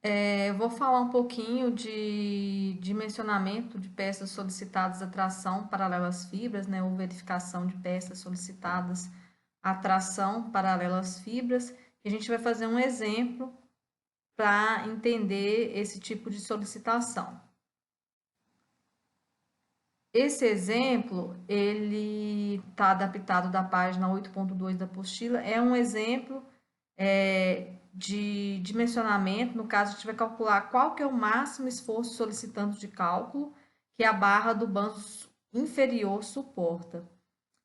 Eu vou falar um pouquinho de dimensionamento de peças solicitadas à tração paralela às fibras, né, ou verificação de peças solicitadas à tração paralela às fibras. E a gente vai fazer um exemplo para entender esse tipo de solicitação. Esse exemplo, ele está adaptado da página 8.2 da apostila, é um exemplo de dimensionamento. No caso, a gente vai calcular qual que é o máximo esforço solicitando de cálculo que a barra do banzo inferior suporta.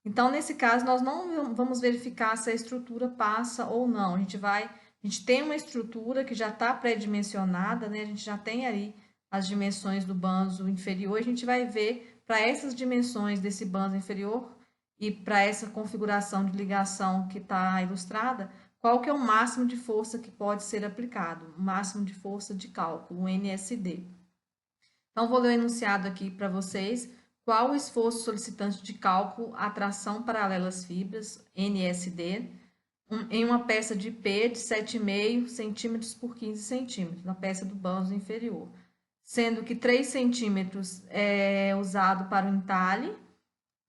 Então, nesse caso, nós não vamos verificar se a estrutura passa ou não. A gente tem uma estrutura que já está pré-dimensionada, né? A gente já tem ali as dimensões do banzo inferior, a gente vai ver para essas dimensões desse banzo inferior e para essa configuração de ligação que está ilustrada, qual que é o máximo de força que pode ser aplicado, o máximo de força de cálculo, o NSD. Então, vou ler o enunciado aqui para vocês. Qual o esforço solicitante de cálculo à tração paralela às fibras, NSD, em uma peça de P de 7,5 centímetros por 15 centímetros, na peça do banzo inferior, sendo que 3 centímetros é usado para o entalhe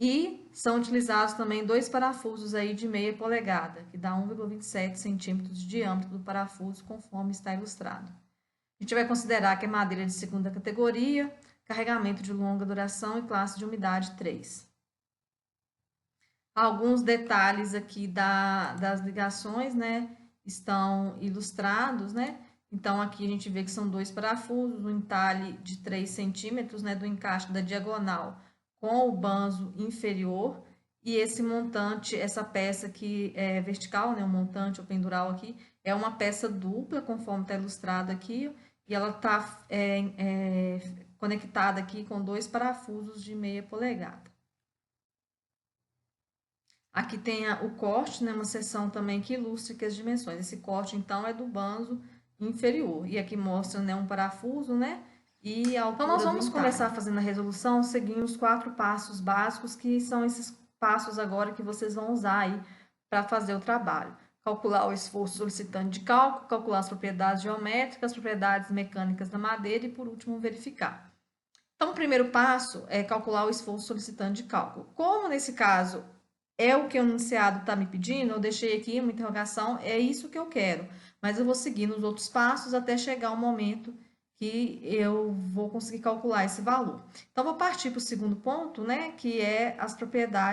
e são utilizados também dois parafusos aí de meia polegada, que dá 1,27 centímetros de diâmetro do parafuso, conforme está ilustrado. A gente vai considerar que é madeira de segunda categoria, carregamento de longa duração e classe de umidade 3. Alguns detalhes aqui das ligações, né, estão ilustrados, né? Então, aqui a gente vê que são dois parafusos, um entalhe de 3 centímetros, né, do encaixe da diagonal com o banzo inferior, e esse montante, essa peça aqui é vertical, né, o montante, o pendural aqui, é uma peça dupla, conforme está ilustrado aqui, e ela está conectada aqui com dois parafusos de meia polegada. Aqui tem o corte, né, uma seção também que ilustra que as dimensões. Esse corte, então, é do banzo inferior. E aqui mostra, né, um parafuso, né, e a altura. Então, nós vamos começar fazendo a resolução seguindo os 4 passos básicos, que são esses passos agora que vocês vão usar aí para fazer o trabalho. Calcular o esforço solicitante de cálculo, calcular as propriedades geométricas, as propriedades mecânicas da madeira e, por último, verificar. Então, o primeiro passo é calcular o esforço solicitante de cálculo. Como nesse caso é o que o enunciado está me pedindo, eu deixei aqui uma interrogação, é isso que eu quero, mas eu vou seguir nos outros passos até chegar o momento que eu vou conseguir calcular esse valor. Então, vou partir para o segundo ponto, né, que é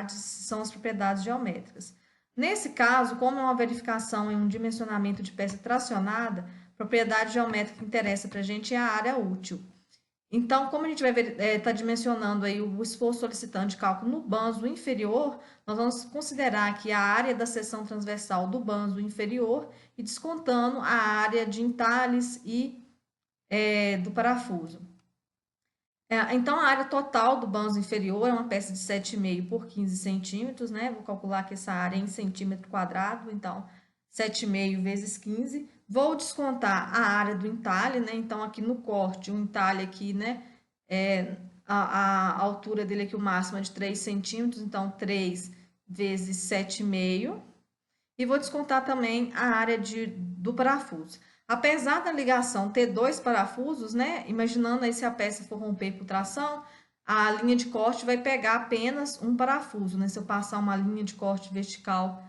são as propriedades geométricas. Nesse caso, como é uma verificação em um dimensionamento de peça tracionada, a propriedade geométrica que interessa para a gente é a área útil. Então, como a gente vai estar dimensionando aí o esforço solicitante de cálculo no banzo inferior, nós vamos considerar aqui a área da seção transversal do banzo inferior e descontando a área de entalhes e do parafuso. Então, a área total do banzo inferior é uma peça de 7,5 por 15 centímetros, né? Vou calcular aqui essa área em centímetro quadrado, então 7,5 vezes 15. Vou descontar a área do entalhe, né? Então, aqui no corte, o entalhe aqui, né? A altura dele aqui, o máximo é de 3 centímetros, então 3 vezes 7,5. E vou descontar também a área do parafuso. Apesar da ligação ter dois parafusos, né? Imaginando aí se a peça for romper por tração, a linha de corte vai pegar apenas um parafuso, né? Se eu passar uma linha de corte vertical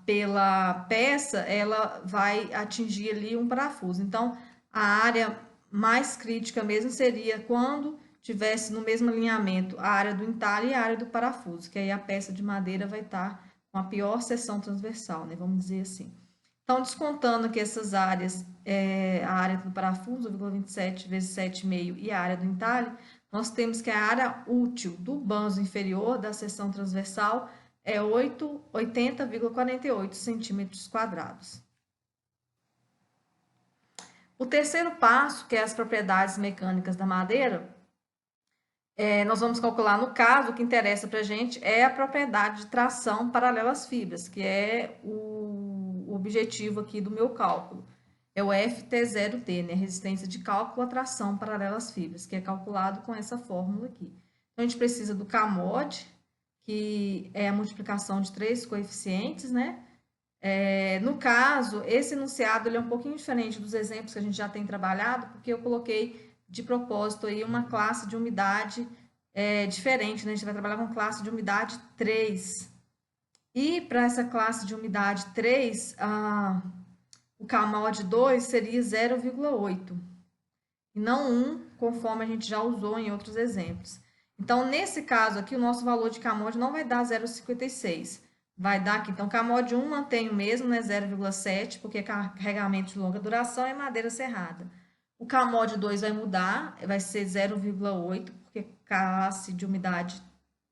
pela peça, ela vai atingir ali um parafuso. Então, a área mais crítica mesmo seria quando tivesse no mesmo alinhamento a área do entalhe e a área do parafuso, que aí a peça de madeira vai estar com a pior seção transversal, né? Vamos dizer assim. Então, descontando aqui essas áreas, a área do parafuso, 0,27 vezes 7,5 e a área do entalhe, nós temos que a área útil do banzo inferior da seção transversal é 80,48 centímetros quadrados. O terceiro passo, que é as propriedades mecânicas da madeira, nós vamos calcular, no caso, o que interessa para a gente é a propriedade de tração paralela às fibras, que é o objetivo aqui do meu cálculo. É o FT0T, né? Resistência de cálculo à tração paralela às fibras, que é calculado com essa fórmula aqui. Então, a gente precisa do Kmod, que é a multiplicação de três coeficientes, né? No caso, esse enunciado ele é um pouquinho diferente dos exemplos que a gente já tem trabalhado, porque eu coloquei de propósito aí uma classe de umidade diferente, né? A gente vai trabalhar com classe de umidade 3. E para essa classe de umidade 3, o CAMOD 2 seria 0,8 e não 1, conforme a gente já usou em outros exemplos. Então, nesse caso aqui, o nosso valor de CAMOD não vai dar 0,56. Vai dar aqui, então, CAMOD 1 mantém o mesmo, né, 0,7, porque é carregamento de longa duração é madeira serrada. O CAMOD 2 vai mudar, vai ser 0,8, porque classe de umidade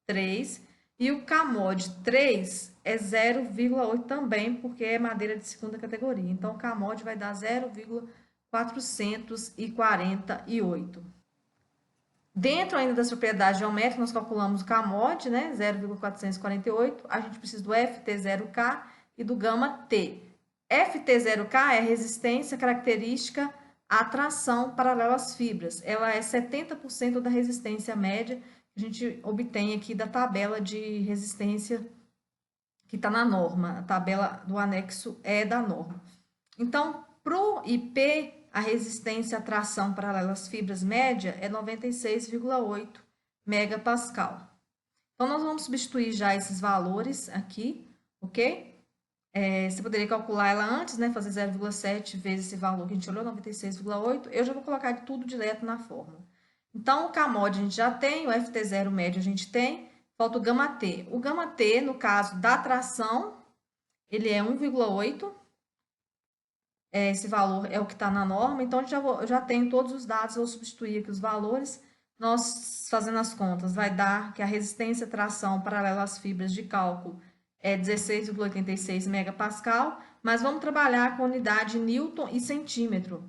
3. E o CAMOD 3 é 0,8 também, porque é madeira de segunda categoria. Então, o CAMOD vai dar 0,448. Dentro ainda das propriedades geométricas, nós calculamos o CAMOD, né? 0,448. A gente precisa do FT0K e do gama T. FT0K é resistência característica à tração paralela às fibras. Ela é 70% da resistência média que a gente obtém aqui da tabela de resistência que está na norma. A tabela do anexo é da norma. Então, para o IP, a resistência à tração paralela às fibras média é 96,8 megapascal. Então, nós vamos substituir já esses valores aqui, ok? Você poderia calcular ela antes, né? Fazer 0,7 vezes esse valor que a gente olhou, 96,8. Eu já vou colocar tudo direto na fórmula. Então, o CAMOD a gente já tem, o FT0 médio a gente tem, falta o gama T. O gama T, no caso da tração, ele é 1,8. Esse valor é o que está na norma, então eu já tenho todos os dados, vou substituir aqui os valores. Nós, fazendo as contas, vai dar que a resistência à tração paralela às fibras de cálculo é 16,86 megapascal, mas vamos trabalhar com unidade Newton e centímetro,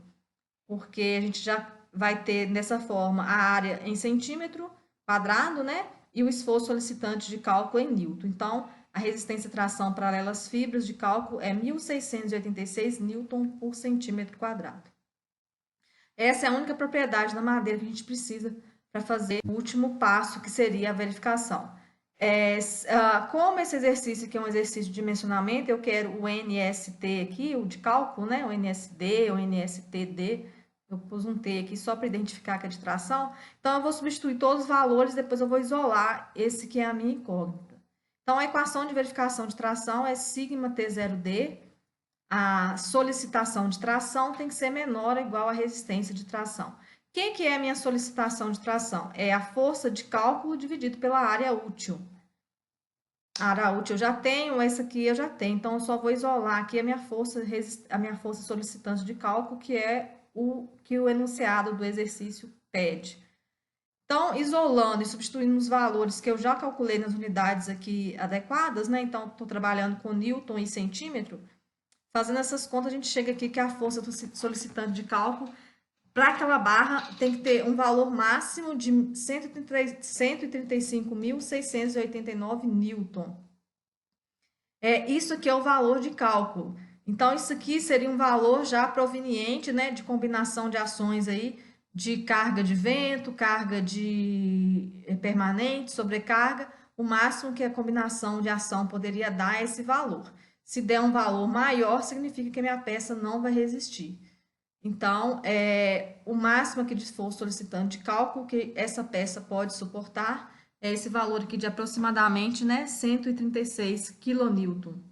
porque a gente já vai ter dessa forma a área em centímetro quadrado, né? E o esforço solicitante de cálculo em Newton. Então, a resistência à tração paralela às fibras de cálculo é 1.686 newton por centímetro quadrado. Essa é a única propriedade da madeira que a gente precisa para fazer o último passo, que seria a verificação. Como esse exercício aqui é um exercício de dimensionamento, eu quero o NST aqui, o de cálculo, né? O NSD, o NSTD. Eu pus um T aqui só para identificar que é de tração. Então, eu vou substituir todos os valores, depois eu vou isolar esse que é a minha incógnita. Então, a equação de verificação de tração é sigma T0D. A solicitação de tração tem que ser menor ou igual à resistência de tração. O que é a minha solicitação de tração? É a força de cálculo dividido pela área útil. A área útil eu já tenho, essa aqui eu já tenho. Então, eu só vou isolar aqui a minha força solicitante de cálculo, que é o que o enunciado do exercício pede. Então, isolando e substituindo os valores que eu já calculei nas unidades aqui adequadas, né? Então, estou trabalhando com newton e centímetro. Fazendo essas contas, a gente chega aqui que a força do solicitante de cálculo, para aquela barra, tem que ter um valor máximo de 135.689 newton. Isso aqui é o valor de cálculo. Então, isso aqui seria um valor já proveniente, né, de combinação de ações aí, de carga de vento, carga de permanente, sobrecarga. O máximo que a combinação de ação poderia dar é esse valor. Se der um valor maior, significa que a minha peça não vai resistir. Então, o máximo aqui de esforço solicitante de cálculo que essa peça pode suportar é esse valor aqui de aproximadamente, né, 136 kN.